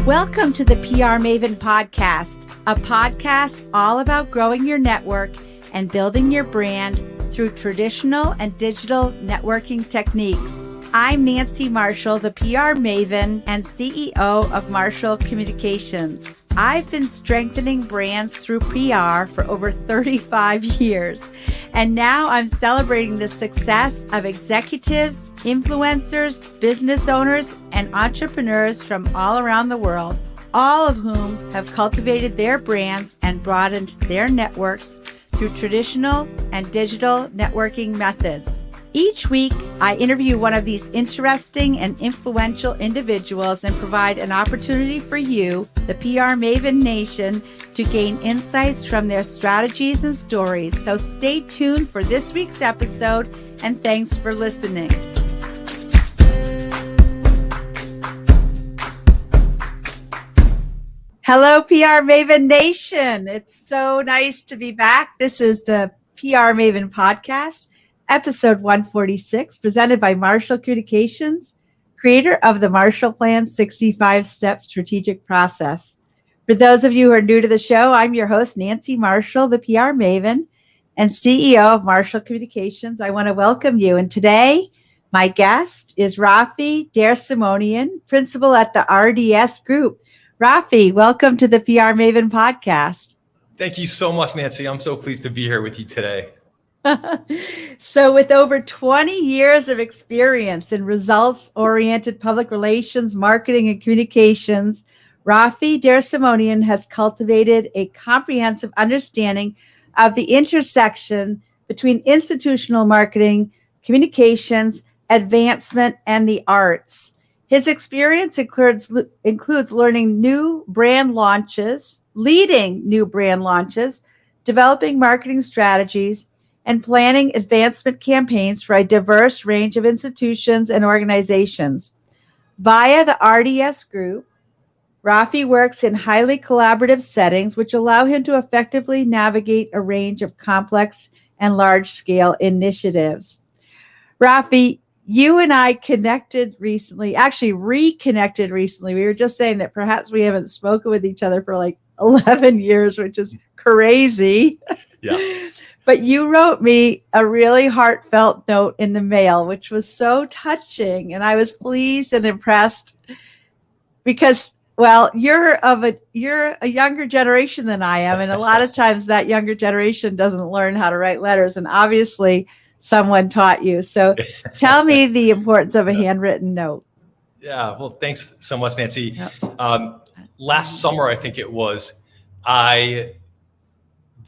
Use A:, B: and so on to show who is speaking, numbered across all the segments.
A: Welcome to the PR Maven podcast, a podcast all about growing your network and building your brand through traditional and digital networking techniques. I'm Nancy Marshall, the PR Maven and CEO of Marshall Communications. I've been strengthening brands through PR for over 35 years, and now I'm celebrating the success of executives, influencers, business owners, and entrepreneurs from all around the world, all of whom have cultivated their brands and broadened their networks through traditional and digital networking methods. Each week, I interview one of these interesting and influential individuals and provide an opportunity for you, the PR Maven Nation, to gain insights from their strategies and stories. So stay tuned for this week's episode, and thanks for listening. Hello, PR Maven Nation. It's so nice to be back. This is the PR Maven podcast, episode 146, presented by Marshall Communications, creator of the Marshall Plan 65-Step Strategic Process. For those of you who are new to the show, I'm your host, Nancy Marshall, the PR Maven and CEO of Marshall Communications. I want to welcome you. And today, my guest is Raffi DerSimonian, principal at the RDS Group. Raffi, welcome to the PR Maven podcast.
B: Thank you so much, Nancy. I'm so pleased to be here with you today.
A: So with over 20 years of experience in results-oriented public relations, marketing, and communications, Raffi DerSimonian has cultivated a comprehensive understanding of the intersection between institutional marketing, communications, advancement, and the arts. His experience includes learning new brand launches, leading new brand launches, developing marketing strategies, and planning advancement campaigns for a diverse range of institutions and organizations. Via the RDS Group, Raffi works in highly collaborative settings, which allow him to effectively navigate a range of complex and large-scale initiatives. Raffi, you and I reconnected recently. We were just saying that perhaps we haven't spoken with each other for like 11 years, which is crazy.
B: Yeah.
A: But you wrote me a really heartfelt note in the mail, which was so touching. And I was pleased and impressed because, well, you're a younger generation than I am. And a lot of times that younger generation doesn't learn how to write letters. And obviously someone taught you. So tell me the importance of a handwritten note.
B: Yeah. Well, thanks so much, Nancy.
A: Yep.
B: Last summer, I think it was, I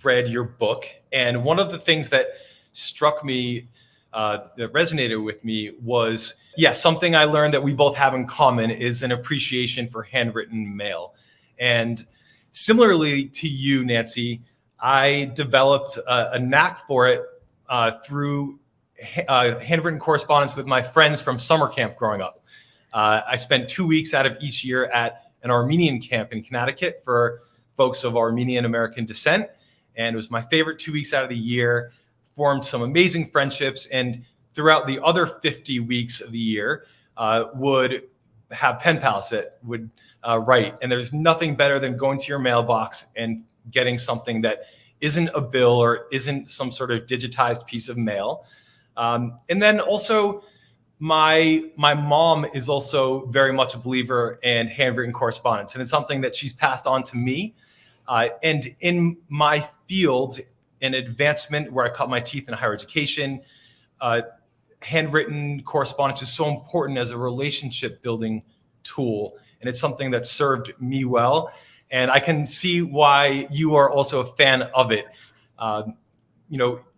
B: read your book. And one of the things that struck me, that resonated with me was, something I learned that we both have in common is an appreciation for handwritten mail. And similarly to you, Nancy, I developed a knack for it through handwritten correspondence with my friends from summer camp growing up. I spent 2 weeks out of each year at an Armenian camp in Connecticut for folks of Armenian American descent. And it was my favorite 2 weeks out of the year, formed some amazing friendships. And throughout the other 50 weeks of the year, would have pen pals that would write. And there's nothing better than going to your mailbox and getting something that isn't a bill or isn't some sort of digitized piece of mail. And then also, my mom is also very much a believer in handwritten correspondence. And it's something that she's passed on to me. And in my field, in advancement, where I cut my teeth in higher education, handwritten correspondence is so important as a relationship building tool. And it's something that served me well. And I can see why you are also a fan of it.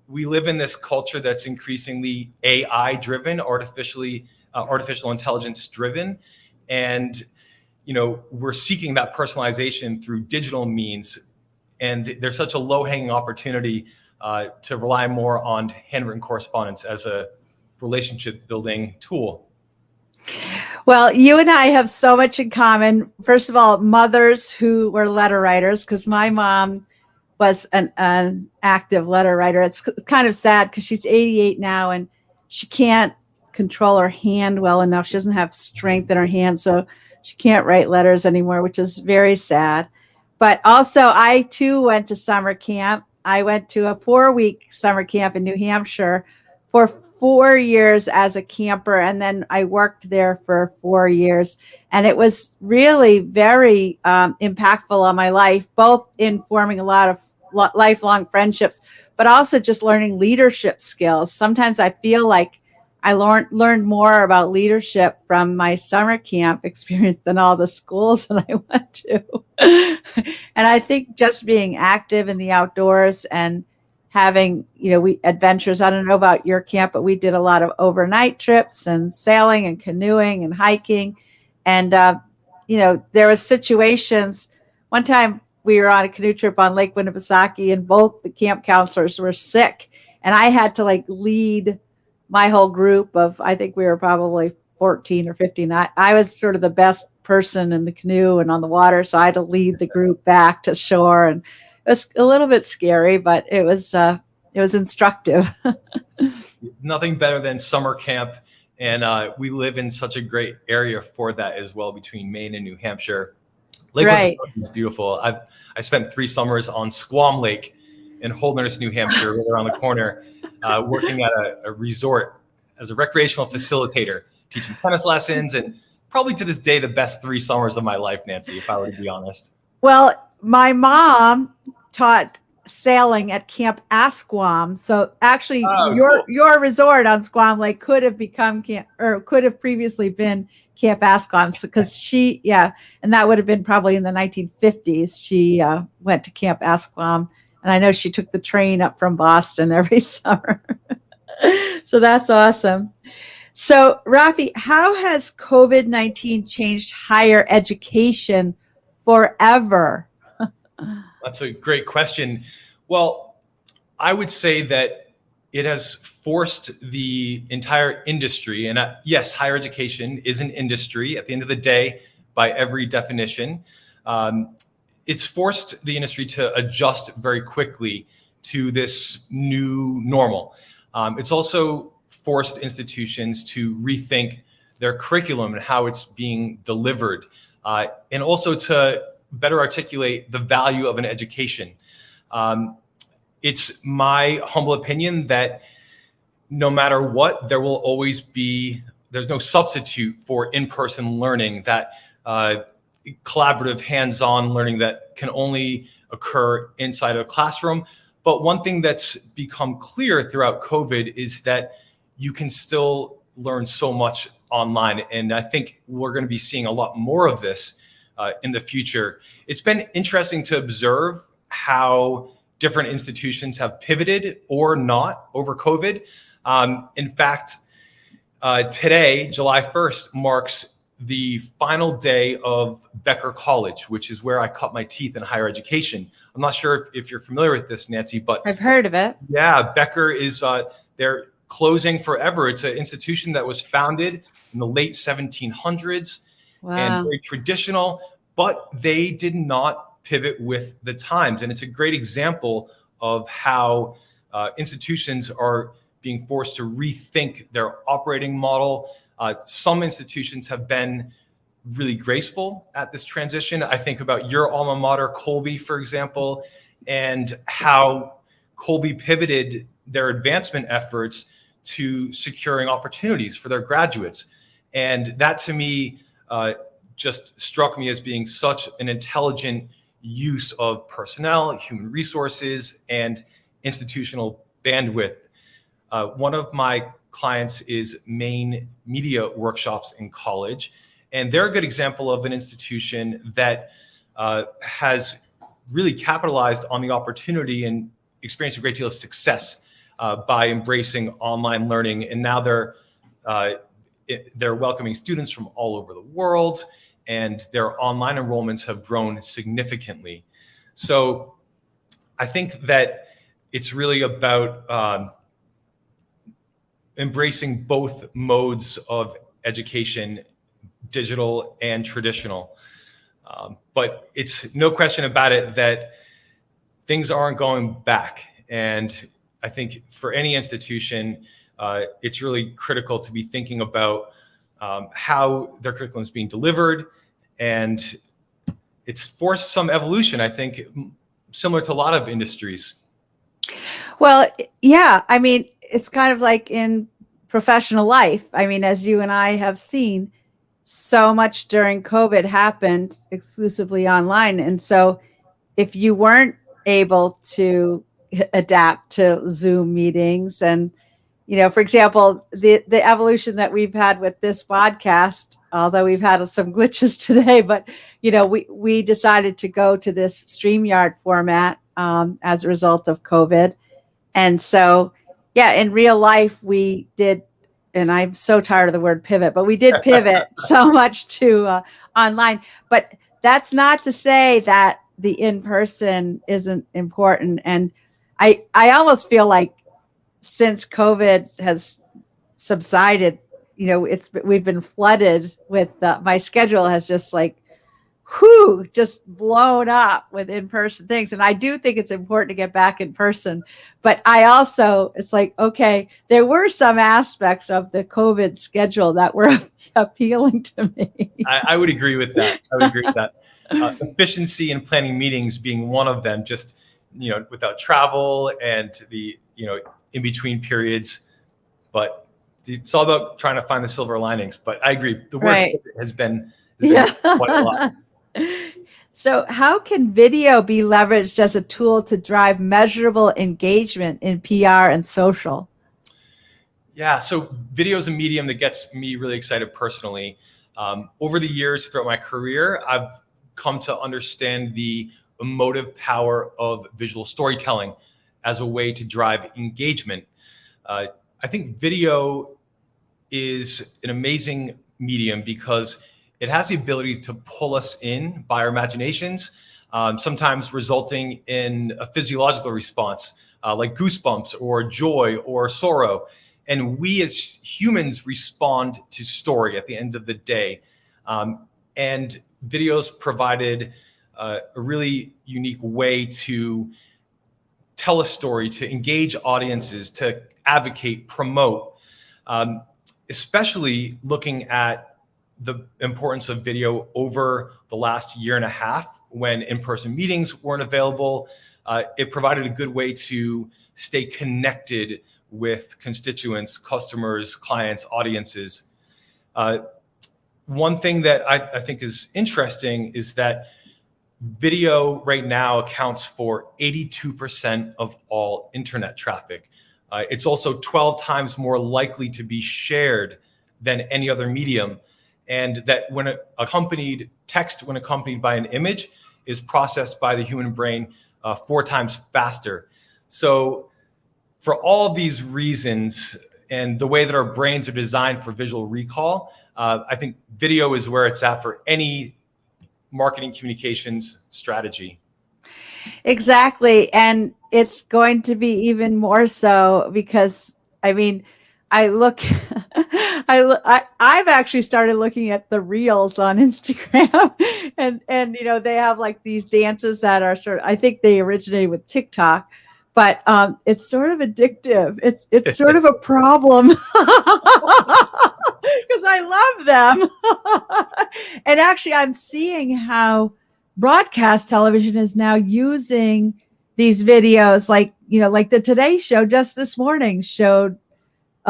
B: We live in this culture that's increasingly AI driven, artificial intelligence driven. And we're seeking that personalization through digital means. And there's such a low-hanging opportunity to rely more on handwritten correspondence as a relationship-building tool.
A: Well, you and I have so much in common. First of all, mothers who were letter writers, because my mom was an active letter writer. It's kind of sad because she's 88 now and she can't control her hand well enough. She doesn't have strength in her hand, so she can't write letters anymore, which is very sad. But also, I too went to summer camp. I went to a 4-week summer camp in New Hampshire for 4 years as a camper, and then I worked there for 4 years. And it was really very impactful on my life, both in forming a lot of lifelong friendships, but also just learning leadership skills. Sometimes I feel like I learned more about leadership from my summer camp experience than all the schools that I went to. And I think just being active in the outdoors and having, we adventures. I don't know about your camp, but we did a lot of overnight trips and sailing and canoeing and hiking. And, there was situations. One time we were on a canoe trip on Lake Winnipesaukee, and both the camp counselors were sick. And I had to lead my whole group of, I think we were probably 14 or 15. I was sort of the best person in the canoe and on the water. So I had to lead the group back to shore, and it was a little bit scary, but it was instructive.
B: Nothing better than summer camp. And we live in such a great area for that as well, between Maine and New Hampshire. Lake Winnipesaukee is beautiful. I spent 3 summers on Squam Lake in Holderness, New Hampshire, right around the corner, working at a resort as a recreational facilitator, teaching tennis lessons, and probably to this day, the best 3 summers of my life, Nancy, if I were to be honest.
A: Well, my mom taught sailing at Camp Asquam. So actually your resort on Squam Lake could have become could have previously been Camp Asquam. So, because and that would have been probably in the 1950s. She went to Camp Asquam, and I know she took the train up from Boston every summer. So that's awesome. So Raffi, how has COVID-19 changed higher education forever?
B: That's a great question. Well, I would say that it has forced the entire industry, and yes, higher education is an industry at the end of the day, by every definition. It's forced the industry to adjust very quickly to this new normal. It's also forced institutions to rethink their curriculum and how it's being delivered, and also to better articulate the value of an education. It's my humble opinion that no matter what, there will always be, there's no substitute for in-person learning, that collaborative hands-on learning that can only occur inside a classroom. But one thing that's become clear throughout COVID is that you can still learn so much online. And I think we're going to be seeing a lot more of this in the future. It's been interesting to observe how different institutions have pivoted or not over COVID. In fact, today, July 1st, marks the final day of Becker College, which is where I cut my teeth in higher education. I'm not sure if you're familiar with this, Nancy, but
A: I've heard of it.
B: Yeah, Becker is, they're closing forever. It's an institution that was founded in the late 1700s.
A: Wow.
B: And very traditional, but they did not pivot with the times. And it's a great example of how institutions are being forced to rethink their operating model. Some institutions have been really graceful at this transition. I think about your alma mater, Colby, for example, and how Colby pivoted their advancement efforts to securing opportunities for their graduates. And that, to me, just struck me as being such an intelligent use of personnel, human resources, and institutional bandwidth. One of my clients is Maine Media Workshops in college, and they're a good example of an institution that has really capitalized on the opportunity and experienced a great deal of success by embracing online learning. And now they're welcoming students from all over the world, and their online enrollments have grown significantly. So I think that it's really about embracing both modes of education, digital and traditional. But it's no question about it that things aren't going back. And I think for any institution, it's really critical to be thinking about how their curriculum is being delivered. And it's forced some evolution, I think, similar to a lot of industries.
A: Well, yeah, I mean, it's kind of like in professional life. I mean, as you and I have seen, so much during COVID happened exclusively online. And so if you weren't able to adapt to Zoom meetings and, for example, the evolution that we've had with this podcast, although we've had some glitches today, but, we decided to go to this StreamYard format as a result of COVID. And so, yeah, in real life, we did, and I'm so tired of the word pivot, but we did pivot so much to online. But that's not to say that the in-person isn't important. And I almost feel like since COVID has subsided, we've been flooded with my schedule has just just blown up with in-person things. And I do think it's important to get back in person. But it's like, okay, there were some aspects of the COVID schedule that were appealing to me.
B: I would agree with that. Efficiency in planning meetings being one of them, just, without travel and the, in between periods. But it's all about trying to find the silver linings. But I agree. The word has been quite a lot.
A: So how can video be leveraged as a tool to drive measurable engagement in PR and social?
B: Yeah, so video is a medium that gets me really excited personally. Over the years throughout my career, I've come to understand the emotive power of visual storytelling as a way to drive engagement. I think video is an amazing medium because it has the ability to pull us in by our imaginations, sometimes resulting in a physiological response like goosebumps or joy or sorrow. And we as humans respond to story at the end of the day. And videos provided a really unique way to tell a story, to engage audiences, to advocate, promote, especially looking at the importance of video over the last year and a half when in-person meetings weren't available. It provided a good way to stay connected with constituents, customers, clients, audiences. One thing that I think is interesting is that video right now accounts for 82% of all internet traffic. It's also 12 times more likely to be shared than any other medium. And that when accompanied by an image is processed by the human brain 4 times faster. So for all these reasons and the way that our brains are designed for visual recall, I think video is where it's at for any marketing communications strategy.
A: Exactly. And it's going to be even more so because, I mean, I've actually started looking at the reels on Instagram and they have like these dances that are I think they originated with TikTok, but it's sort of addictive. It's sort of a problem because I love them. And actually I'm seeing how broadcast television is now using these videos, like the Today Show just this morning showed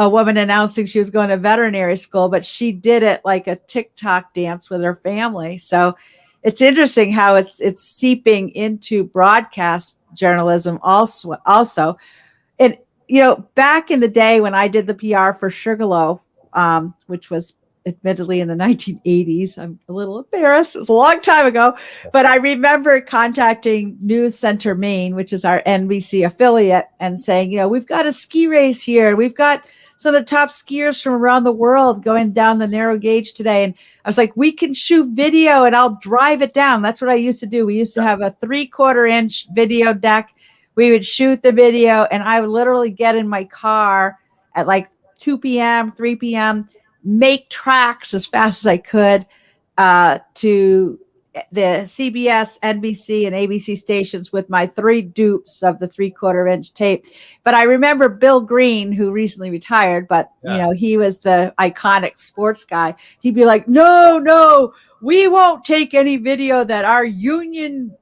A: a woman announcing she was going to veterinary school, but she did it like a TikTok dance with her family. So it's interesting how it's seeping into broadcast journalism also. And, back in the day when I did the PR for Sugarloaf, which was admittedly in the 1980s, I'm a little embarrassed. It was a long time ago, but I remember contacting News Center Maine, which is our NBC affiliate, and saying, we've got a ski race here. We've got some of the top skiers from around the world going down the narrow gauge today. And I was like, we can shoot video and I'll drive it down. That's what I used to do. We used to have a 3/4 inch video deck. We would shoot the video and I would literally get in my car at like 2 p.m., 3 p.m., make tracks as fast as I could the CBS, NBC, and ABC stations with my 3 dupes of the 3/4-inch tape. But I remember Bill Green, who recently retired, but he was the iconic sports guy. He'd be like, no, we won't take any video that our union,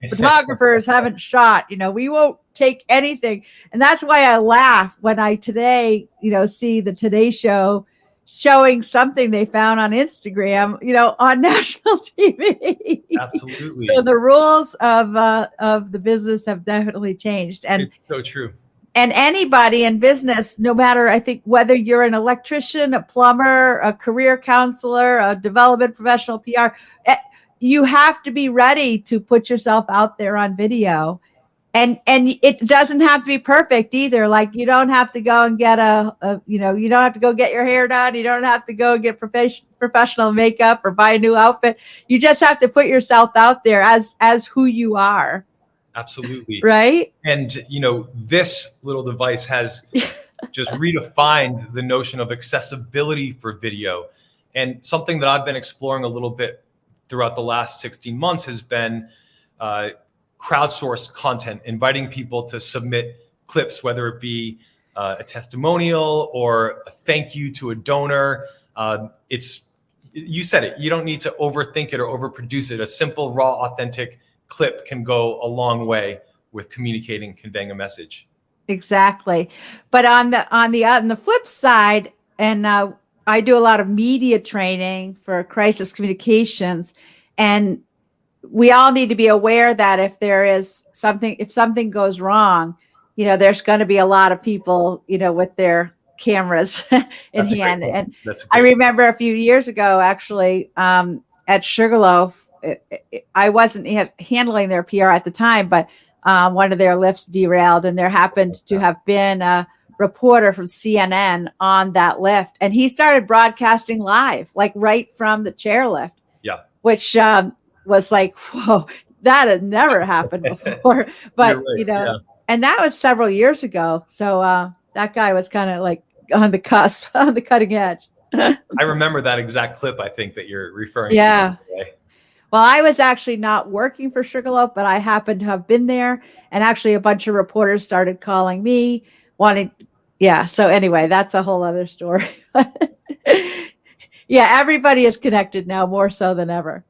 A: photographers haven't shot. We won't take anything. And that's why I laugh when I today, see the Today Show showing something they found on Instagram, on national TV.
B: Absolutely.
A: So the rules of the business have definitely changed. And
B: it's so true.
A: And anybody in business, no matter, I think, whether you're an electrician, a plumber, a career counselor, a development professional, PR, you have to be ready to put yourself out there on video. And it doesn't have to be perfect either. Like, you don't have to go and get you don't have to go get your hair done. You don't have to go get professional makeup or buy a new outfit. You just have to put yourself out there as who you are.
B: Absolutely.
A: Right.
B: And, this little device has just redefined the notion of accessibility for video. And something that I've been exploring a little bit throughout the last 16 months has been crowdsourced content, inviting people to submit clips, whether it be a testimonial or a thank you to a donor. You said it, you don't need to overthink it or overproduce it. A simple, raw, authentic clip can go a long way with communicating, conveying a message.
A: Exactly. But on the flip side, and I do a lot of media training for crisis communications, and we all need to be aware that if something goes wrong, there's going to be a lot of people, with their cameras in hand. And I remember a few years ago, actually, at Sugarloaf, I wasn't handling their PR at the time, but one of their lifts derailed, and there happened to have been a reporter from CNN on that lift, and he started broadcasting live, like right from the chairlift. Yeah, which was like, whoa, that had never happened before. But right. And that was several years ago. So that guy was kind of like on the cusp, on the cutting edge.
B: I remember that exact clip, I think, that you're referring to.
A: Yeah. Well, I was actually not working for Sugarloaf, but I happened to have been there. And actually a bunch of reporters started calling me, so anyway, that's a whole other story. Yeah, everybody is connected now, more so than ever.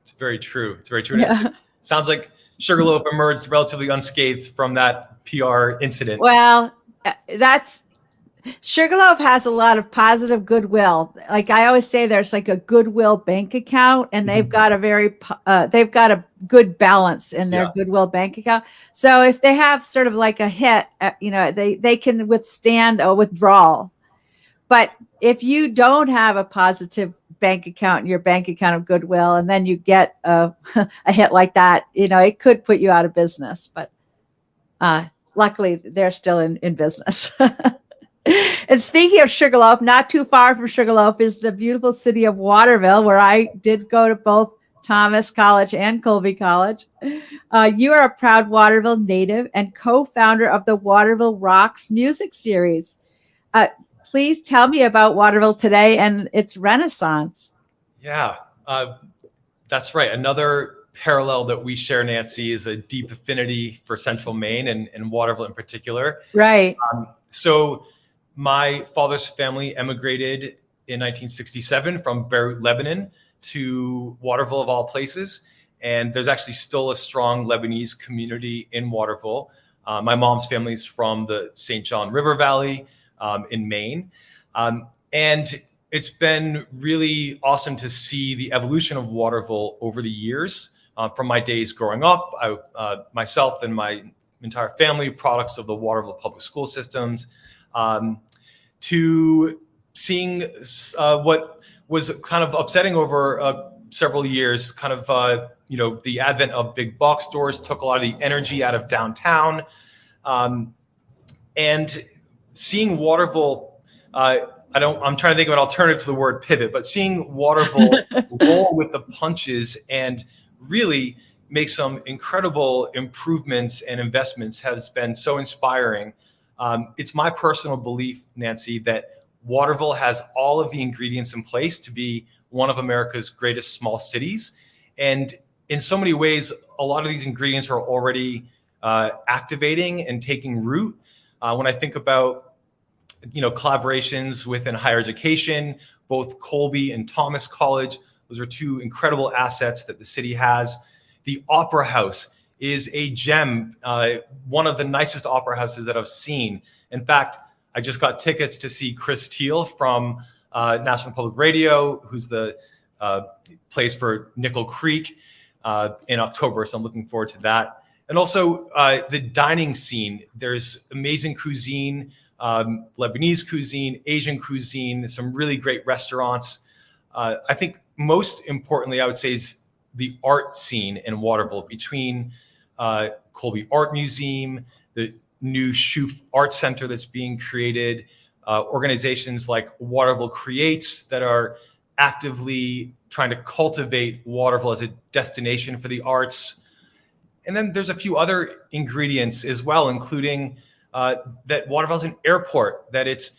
B: It's very true. Yeah. It sounds like Sugarloaf emerged relatively unscathed from that PR incident.
A: Well, Sugarloaf has a lot of positive goodwill. Like I always say, there's like a goodwill bank account, and they've got a good balance in their goodwill bank account. So if they have sort of like a hit, they can withstand a withdrawal. But if you don't have a positive bank account in your bank account of goodwill, and then you get a hit like that, it could put you out of business. But luckily, they're still in business. And speaking of Sugarloaf, not too far from Sugarloaf is the beautiful city of Waterville, where I did go to both Thomas College and Colby College. You are a proud Waterville native and co-founder of the Waterville Rocks music series. Please tell me about Waterville today and its renaissance.
B: Yeah, that's right. Another parallel that we share, Nancy, is a deep affinity for Central Maine and Waterville in particular.
A: Right.
B: So my father's family emigrated in 1967 from Beirut, Lebanon to Waterville, of all places. And there's actually still a strong Lebanese community in Waterville. My mom's family is from the St. John River Valley in Maine. And it's been really awesome to see the evolution of Waterville over the years. From my days growing up, myself and my entire family, products of the Waterville public school systems, to seeing what was kind of upsetting over several years, kind of, the advent of big box stores took a lot of the energy out of downtown. And seeing Waterville, I'm trying to think of an alternative to the word pivot, but seeing Waterville roll with the punches and really make some incredible improvements and investments has been so inspiring. It's my personal belief, Nancy, that Waterville has all of the ingredients in place to be one of America's greatest small cities. And in so many ways, a lot of these ingredients are already activating and taking root. When I think about, collaborations within higher education, both Colby and Thomas College, those are two incredible assets that the city has. The Opera House is a gem, one of the nicest opera houses that I've seen. In fact, I just got tickets to see Chris Teal from National Public Radio, who's the plays for Nickel Creek in October. So I'm looking forward to that. And also the dining scene. There's amazing cuisine, Lebanese cuisine, Asian cuisine, some really great restaurants. I think most importantly, I would say, is the art scene in Waterville, between Colby Art Museum, the new Shoup Art Center that's being created, organizations like Waterville Creates that are actively trying to cultivate Waterville as a destination for the arts. And then there's a few other ingredients as well, including that Waterville is an airport, that it's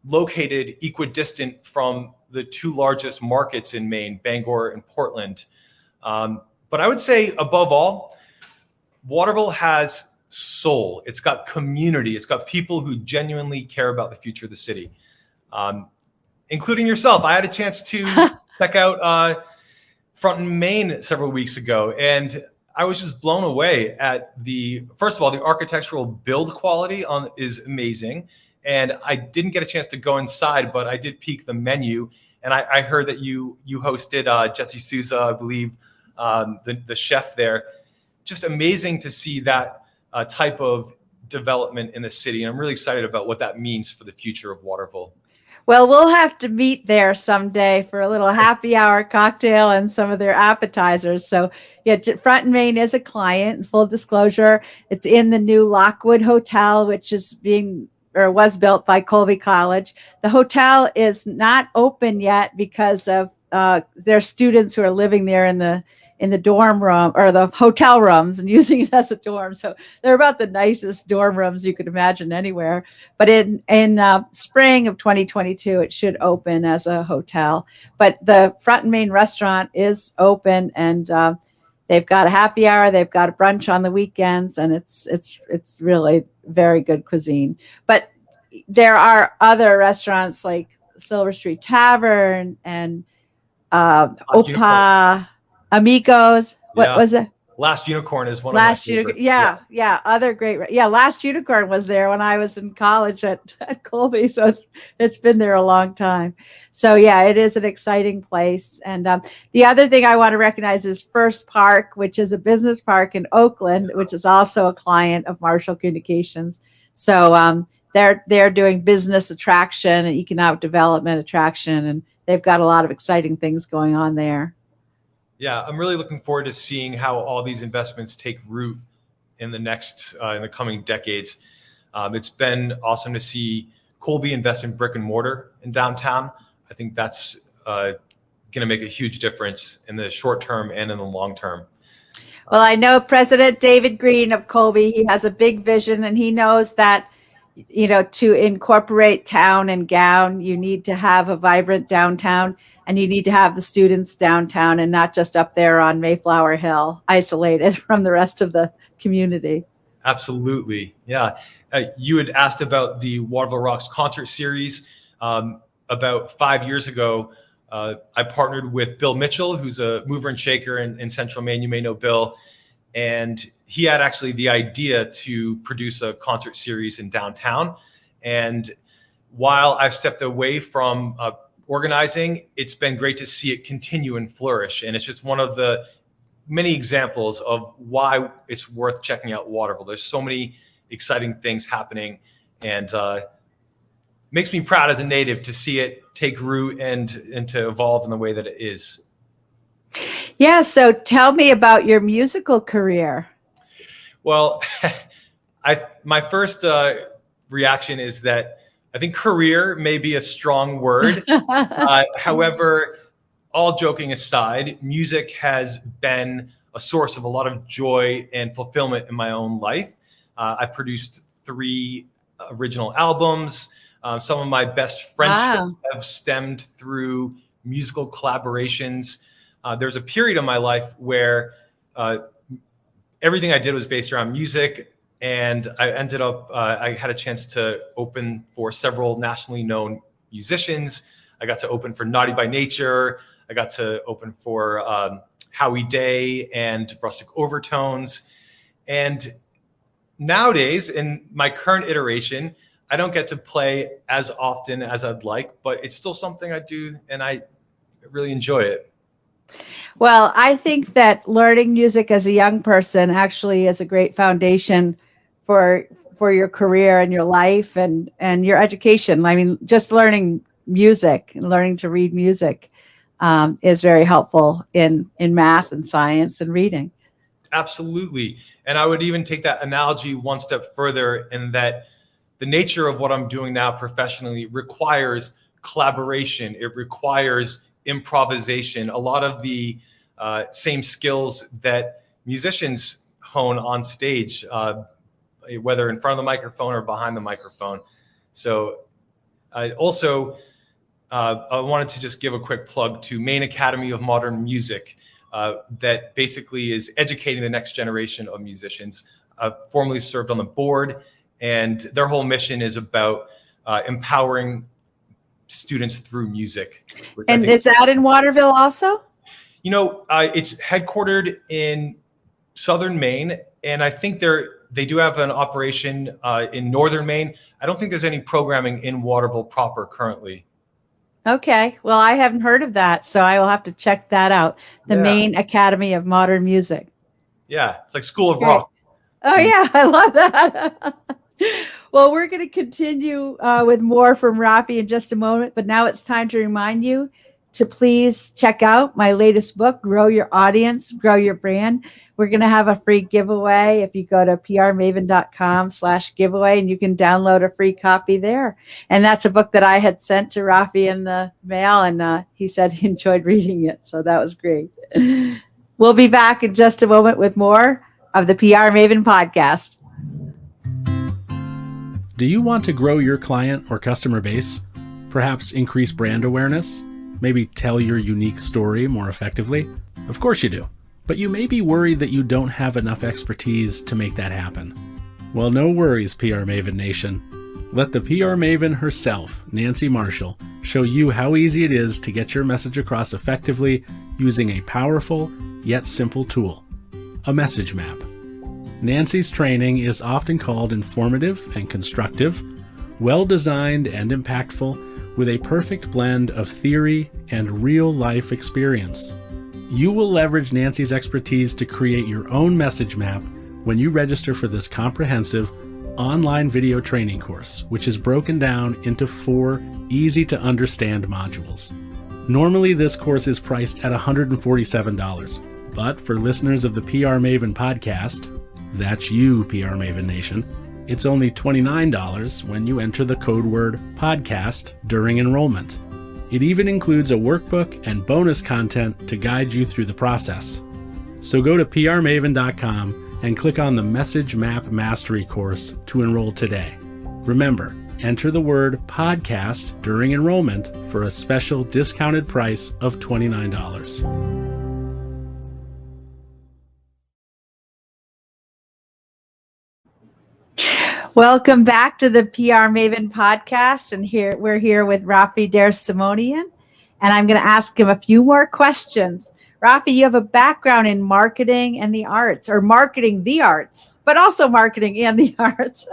B: located equidistant from the two largest markets in Maine, Bangor and Portland. But I would say, above all, Waterville has soul. It's got community. It's got people who genuinely care about the future of the city, including yourself. I had a chance to check out Front in Maine several weeks ago, and I was just blown away at first of all, the architectural build quality is amazing. And I didn't get a chance to go inside, but I did peek the menu. And I heard that you hosted Jesse Souza, I believe, the chef there. Just amazing to see that type of development in the city. And I'm really excited about what that means for the future of Waterville.
A: Well, we'll have to meet there someday for a little happy hour cocktail and some of their appetizers. So, yeah, Front and Main is a client. Full disclosure, it's in the new Lockwood Hotel, which is was built by Colby College. The hotel is not open yet because of their students who are living there in the dorm room or the hotel rooms and using it as a dorm. So they're about the nicest dorm rooms you could imagine anywhere. But in spring of 2022, it should open as a hotel. But the Front and Main restaurant is open, and they've got a happy hour. They've got a brunch on the weekends, and it's really very good cuisine. But there are other restaurants like Silver Street Tavern and Opa. Amigos. What was it?
B: Last Unicorn is one of my favorites.
A: Yeah. Other great. Yeah. Last Unicorn was there when I was in college at Colby. So it's been there a long time. So yeah, it is an exciting place. And the other thing I want to recognize is First Park, which is a business park in Oakland, which is also a client of Marshall Communications. So they're doing business attraction and economic development attraction, and they've got a lot of exciting things going on there.
B: Yeah, I'm really looking forward to seeing how all these investments take root in the coming decades. It's been awesome to see Colby invest in brick and mortar in downtown. I think that's going to make a huge difference in the short term and in the long term.
A: Well, I know President David Green of Colby, he has a big vision, and he knows that, to incorporate town and gown, you need to have a vibrant downtown, and you need to have the students downtown and not just up there on Mayflower Hill, isolated from the rest of the community.
B: Absolutely. Yeah. You had asked about the Waterville Rocks concert series. About 5 years ago, I partnered with Bill Mitchell, who's a mover and shaker in Central Maine. You may know Bill. And he had actually the idea to produce a concert series in downtown. And while I've stepped away from organizing, it's been great to see it continue and flourish. And it's just one of the many examples of why it's worth checking out Waterville. There's so many exciting things happening, and makes me proud as a native to see it take root and to evolve in the way that it is.
A: Yeah. So tell me about your musical career.
B: Well, my first reaction is that I think career may be a strong word. However, all joking aside, music has been a source of a lot of joy and fulfillment in my own life. I've produced 3 original albums. Some of my best friendships have stemmed through musical collaborations. there's a period in my life where everything I did was based around music. And I ended up, I had a chance to open for several nationally known musicians. I got to open for Naughty by Nature. I got to open for Howie Day and Rustic Overtones. And nowadays, in my current iteration, I don't get to play as often as I'd like, but it's still something I do, and I really enjoy it.
A: Well, I think that learning music as a young person actually is a great foundation for your career and your life and your education. I mean, just learning music and learning to read music is very helpful in math and science and reading.
B: Absolutely. And I would even take that analogy one step further in that the nature of what I'm doing now professionally requires collaboration. It requires improvisation, a lot of the same skills that musicians hone on stage, whether in front of the microphone or behind the microphone. So I wanted to just give a quick plug to Maine Academy of Modern Music that basically is educating the next generation of musicians. I've formerly served on the board, and their whole mission is about empowering students through music.
A: And is that in Waterville also?
B: It's headquartered in southern Maine, and I think they do have an operation in northern Maine. I don't think there's any programming in Waterville proper currently.
A: Okay. Well, I haven't heard of that, so I will have to check that out. The Maine Academy of Modern Music.
B: Yeah, it's like School of Rock.
A: Oh, yeah. I love that. Well, we're going to continue with more from Raffi in just a moment, but now it's time to remind you to please check out my latest book, Grow Your Audience, Grow Your Brand. We're going to have a free giveaway if you go to prmaven.com/giveaway, and you can download a free copy there. And that's a book that I had sent to Raffi in the mail, and he said he enjoyed reading it. So that was great. We'll be back in just a moment with more of the PR Maven podcast.
C: Do you want to grow your client or customer base? Perhaps increase brand awareness? Maybe tell your unique story more effectively? Of course you do. But you may be worried that you don't have enough expertise to make that happen. Well, no worries, PR Maven Nation. Let the PR Maven herself, Nancy Marshall, show you how easy it is to get your message across effectively using a powerful yet simple tool, a message map. Nancy's training is often called informative and constructive, well-designed and impactful, with a perfect blend of theory and real-life experience. You will leverage Nancy's expertise to create your own message map when you register for this comprehensive online video training course, which is broken down into 4 easy-to-understand modules. Normally, this course is priced at $147, but for listeners of the PR Maven podcast, that's you, PR Maven Nation, it's only $29 when you enter the code word podcast during enrollment. It even includes a workbook and bonus content to guide you through the process. So go to prmaven.com and click on the Message Map Mastery course to enroll today. Remember, enter the word podcast during enrollment for a special discounted price of $29.
A: Welcome back to the PR Maven podcast, and we're here with Raffi DerSimonian, and I'm going to ask him a few more questions. Raffi, you have a background in marketing and the arts, or marketing the arts, but also marketing and the arts.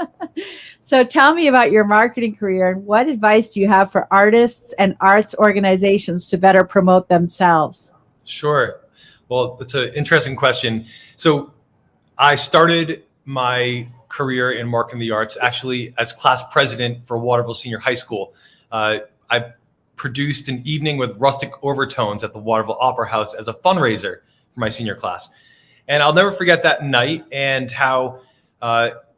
A: So tell me about your marketing career, and what advice do you have for artists and arts organizations to better promote themselves?
B: Sure. Well, that's an interesting question. So I started my career in marketing the arts actually as class president for Waterville Senior High School. I produced an evening with Rustic Overtones at the Waterville Opera House as a fundraiser for my senior class. And I'll never forget that night and how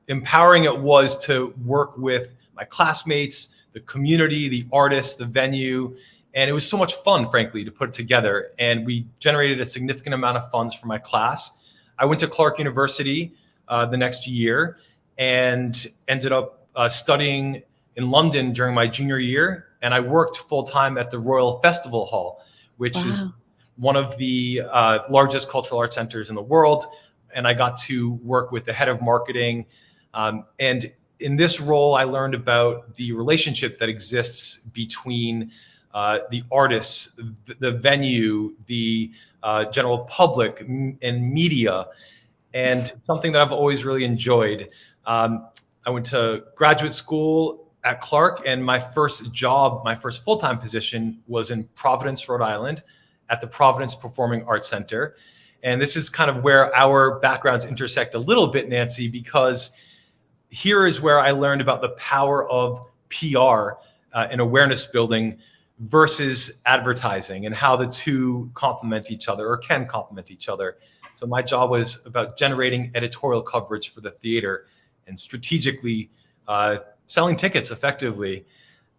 B: empowering it was to work with my classmates, the community, the artists, the venue. And it was so much fun, frankly, to put it together. And we generated a significant amount of funds for my class. I went to Clark University the next year and ended up studying in London during my junior year. And I worked full time at the Royal Festival Hall, which is one of the largest cultural arts centers in the world. And I got to work with the head of marketing. And in this role, I learned about the relationship that exists between the artists, the venue, the general public, and media, and something that I've always really enjoyed. I went to graduate school at Clark, and my first job, my first full-time position, was in Providence, Rhode Island, at the Providence Performing Arts Center. And this is kind of where our backgrounds intersect a little bit, Nancy, because here is where I learned about the power of PR and awareness building versus advertising, and how the two complement each other, or can complement each other. So my job was about generating editorial coverage for the theater and strategically selling tickets effectively.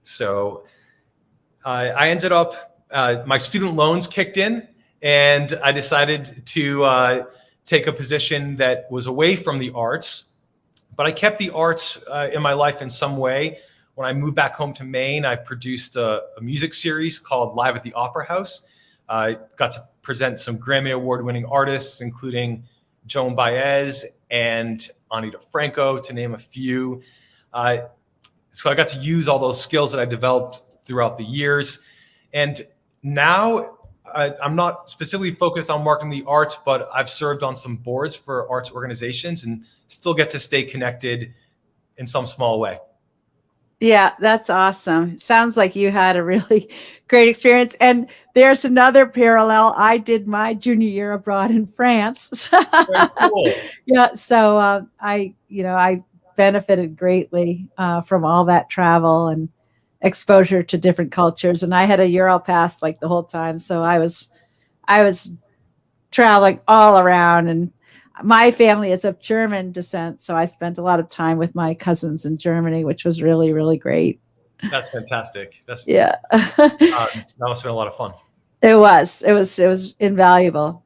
B: So I ended up, my student loans kicked in, and I decided to take a position that was away from the arts, but I kept the arts in my life in some way. When I moved back home to Maine, I produced a music series called Live at the Opera House. I got to present some Grammy Award-winning artists, including Joan Baez and Anita Franco, to name a few. So I got to use all those skills that I developed throughout the years. And now I'm not specifically focused on marketing the arts, but I've served on some boards for arts organizations and still get to stay connected in some small way.
A: Yeah, that's awesome. Sounds like you had a really great experience. And there's another parallel. I did my junior year abroad in France.
B: Very cool.
A: Yeah, so I benefited greatly from all that travel and exposure to different cultures. And I had a Euro pass like the whole time, so I was traveling all around. And my family is of German descent, so I spent a lot of time with my cousins in Germany, which was really, really great.
B: That's fantastic.
A: Yeah.
B: That must have been a lot of fun.
A: It was invaluable.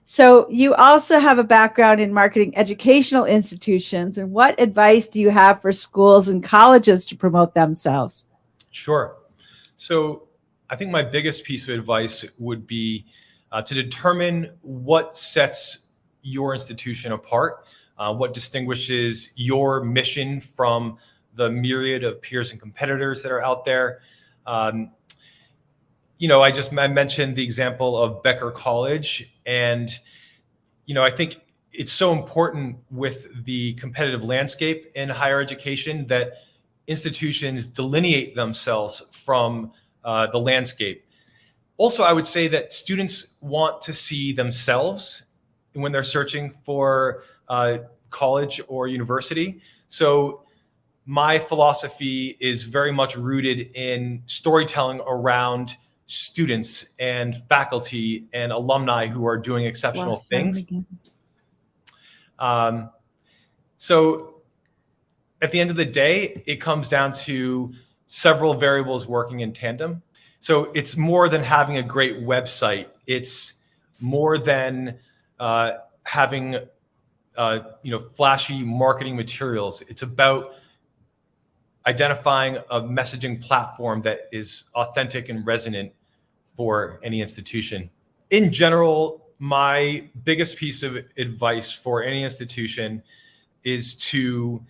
A: So you also have a background in marketing educational institutions. And what advice do you have for schools and colleges to promote themselves?
B: Sure. So I think my biggest piece of advice would be to determine what sets your institution apart, what distinguishes your mission from the myriad of peers and competitors that are out there. I mentioned the example of Becker College, and I think it's so important with the competitive landscape in higher education that institutions delineate themselves from the landscape. Also, I would say that students want to see themselves when they're searching for college or university. So my philosophy is very much rooted in storytelling around students and faculty and alumni who are doing exceptional things. So at the end of the day, it comes down to several variables working in tandem. So it's more than having a great website. It's more than having flashy marketing materials. It's about identifying a messaging platform that is authentic and resonant for any institution. In general, my biggest piece of advice for any institution is to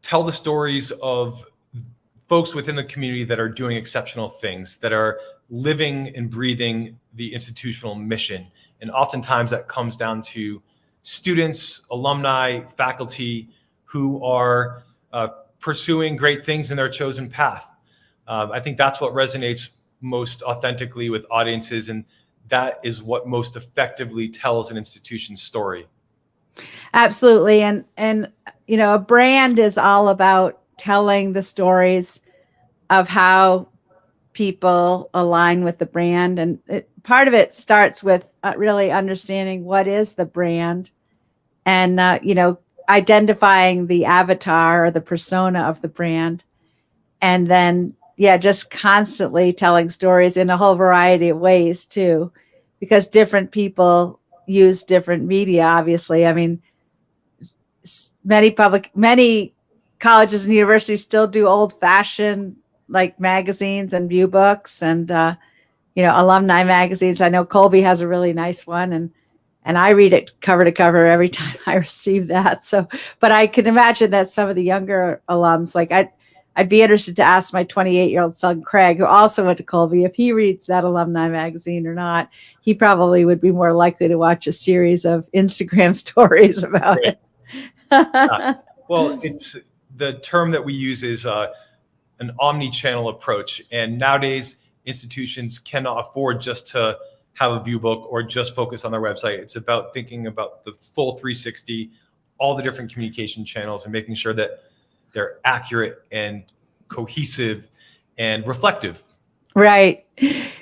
B: tell the stories of folks within the community that are doing exceptional things, that are living and breathing the institutional mission. And oftentimes that comes down to students, alumni, faculty who are pursuing great things in their chosen path. I think that's what resonates most authentically with audiences, and that is what most effectively tells an institution's story.
A: Absolutely. And a brand is all about telling the stories of how people align with the brand. And part of it starts with really understanding what is the brand and, identifying the avatar or the persona of the brand. And then, just constantly telling stories in a whole variety of ways too, because different people use different media, obviously. I mean, many colleges and universities still do old fashioned like magazines and view books. And, alumni magazines. I know Colby has a really nice one, and I read it cover to cover every time I receive that. So, but I can imagine that some of the younger alums, like I'd be interested to ask my 28-year-old son, Craig, who also went to Colby, if he reads that alumni magazine or not. He probably would be more likely to watch a series of Instagram stories about
B: Right.
A: it.
B: Well, it's the term that we use is an omni-channel approach. And nowadays, institutions cannot afford just to have a view book or just focus on their website. It's about thinking about the full 360, all the different communication channels, and making sure that they're accurate and cohesive and reflective.
A: Right.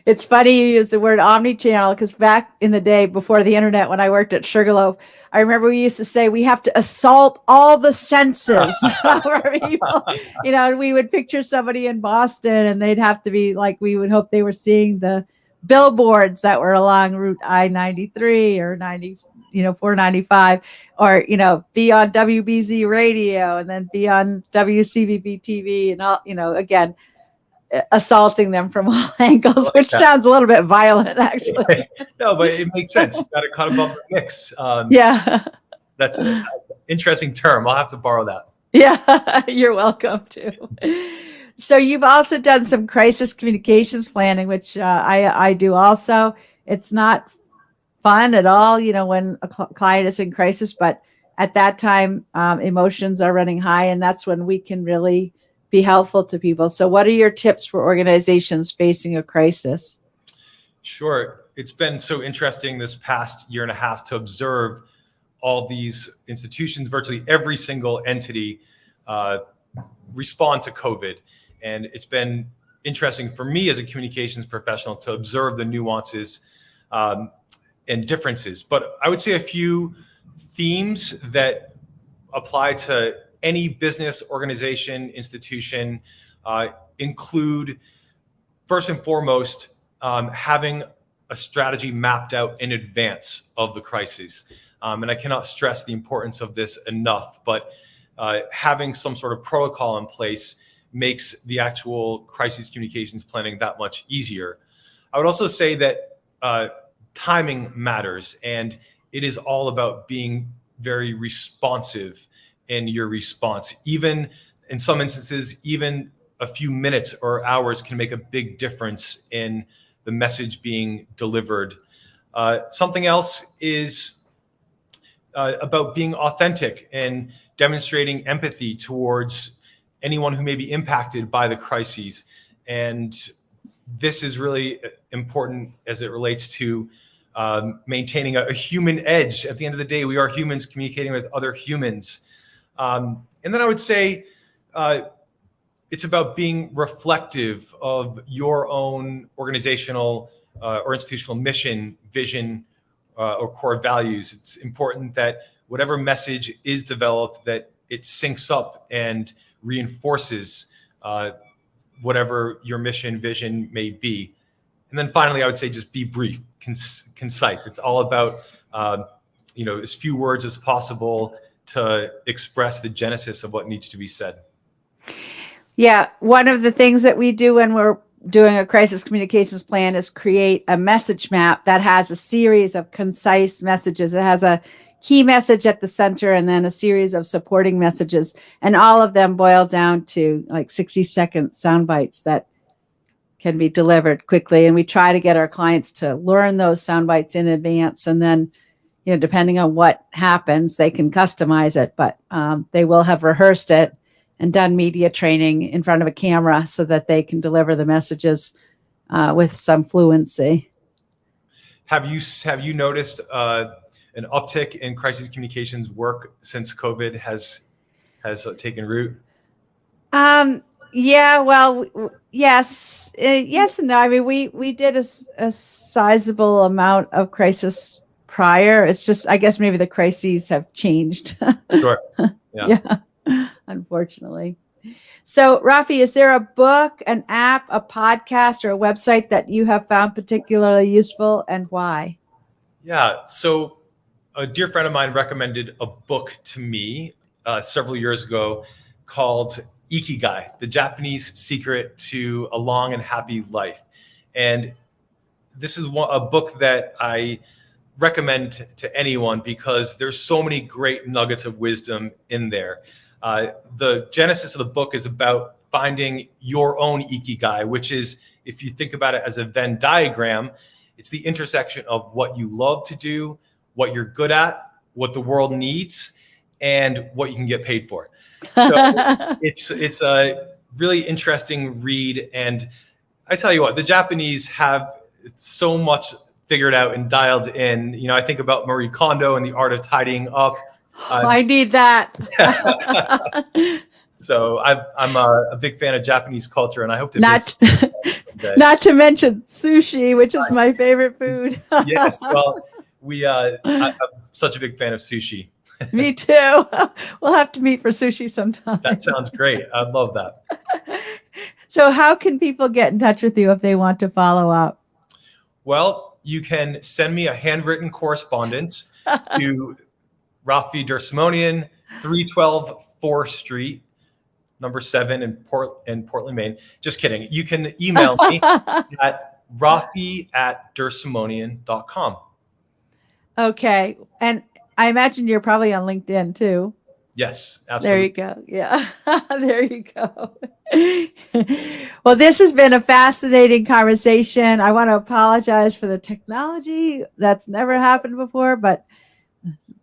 A: It's funny you use the word omni-channel, because back in the day before the internet, when I worked at Sugarloaf, I remember we used to say we have to assault all the senses of our people. We would picture somebody in Boston and they'd have to be like, we would hope they were seeing the billboards that were along Route I-93 or 495, or, be on WBZ radio and then be on WCBB TV and all, again, assaulting them from all angles, which sounds a little bit violent, actually.
B: No, but it makes sense. You got to cut above the mix.
A: Yeah.
B: That's an interesting term. I'll have to borrow that.
A: Yeah, you're welcome to. So you've also done some crisis communications planning, which I do also. It's not fun at all, when a client is in crisis, but at that time, emotions are running high, and that's when we can really be helpful to people. So what are your tips for organizations facing a crisis?
B: Sure. It's been so interesting this past year and a half to observe all these institutions, virtually every single entity respond to COVID. And it's been interesting for me as a communications professional to observe the nuances and differences. But I would say a few themes that apply to any business, organization, institution include, first and foremost, having a strategy mapped out in advance of the crisis. And I cannot stress the importance of this enough, but having some sort of protocol in place makes the actual crisis communications planning that much easier. I would also say that timing matters, and it is all about being very responsive in your response. Even in some instances, even a few minutes or hours can make a big difference in the message being delivered. Something else is about being authentic and demonstrating empathy towards anyone who may be impacted by the crises. And this is really important as it relates to maintaining a human edge. At the end of the day, we are humans communicating with other humans. And then I would say it's about being reflective of your own organizational or institutional mission, vision, or core values. It's important that whatever message is developed, that it syncs up and reinforces whatever your mission, vision may be. And then finally, I would say just be brief, concise. It's all about as few words as possible to express the genesis of what needs to be said.
A: Yeah, one of the things that we do when we're doing a crisis communications plan is create a message map that has a series of concise messages. It has a key message at the center and then a series of supporting messages. And all of them boil down to like 60-second sound bites that can be delivered quickly. And we try to get our clients to learn those sound bites in advance. And then, depending on what happens, they can customize it, but they will have rehearsed it and done media training in front of a camera so that they can deliver the messages with some fluency.
B: Have you noticed an uptick in crisis communications work since COVID has taken root?
A: Yeah, well, yes and no. I mean, we did a sizable amount of crisis prior. It's just, I guess maybe the crises have changed.
B: Sure.
A: Yeah, unfortunately. So, Raffi, is there a book, an app, a podcast, or a website that you have found particularly useful, and why?
B: Yeah. So a dear friend of mine recommended a book to me several years ago called Ikigai, The Japanese Secret to a Long and Happy Life. And this is a book that I recommend to anyone because there's so many great nuggets of wisdom in there. The genesis of the book is about finding your own ikigai, which is, if you think about it as a Venn diagram, it's the intersection of what you love to do, what you're good at, what the world needs, and what you can get paid for. So it's a really interesting read. And I tell you what, the Japanese have so much figured out and dialed in. You know, I think about Marie Kondo and the art of tidying up.
A: I need that.
B: So I'm a big fan of Japanese culture, and I hope to
A: not to mention sushi, which is my favorite food.
B: Yes, well, I'm such a big fan of sushi.
A: Me too. We'll have to meet for sushi sometime.
B: That sounds great. I'd love that.
A: So how can people get in touch with you if they want to follow up?
B: Well, you can send me a handwritten correspondence to Raffi DerSimonian, 312 4th Street, number 7 in Portland, Maine. Just kidding. You can email me at raffi@dersimonian.com.
A: Okay. And I imagine you're probably on LinkedIn too.
B: Yes, absolutely.
A: There you go. Yeah. There you go. Well, this has been a fascinating conversation. I want to apologize for the technology. That's never happened before, but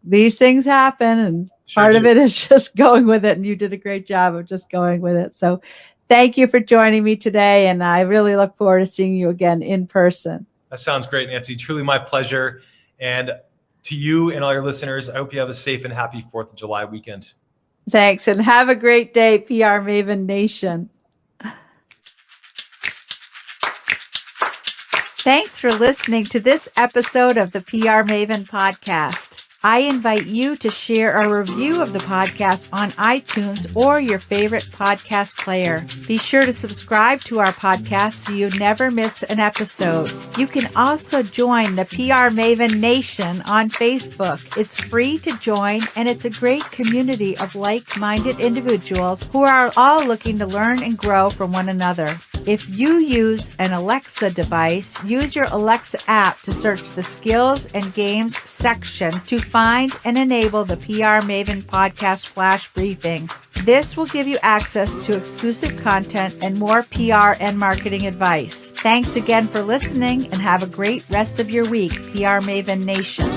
A: these things happen, and part of it is just going with it. And you did a great job of just going with it. So thank you for joining me today. And I really look forward to seeing you again in person.
B: That sounds great, Nancy. Truly my pleasure. And to you and all your listeners, I hope you have a safe and happy 4th of July weekend.
A: Thanks. And have a great day, PR Maven Nation. Thanks for listening to this episode of the PR Maven podcast. I invite you to share a review of the podcast on iTunes or your favorite podcast player. Be sure to subscribe to our podcast so you never miss an episode. You can also join the PR Maven Nation on Facebook. It's free to join, and it's a great community of like-minded individuals who are all looking to learn and grow from one another. If you use an Alexa device, use your Alexa app to search the skills and games section to find and enable the PR Maven podcast flash briefing. This will give you access to exclusive content and more PR and marketing advice. Thanks again for listening, and have a great rest of your week, PR Maven Nation.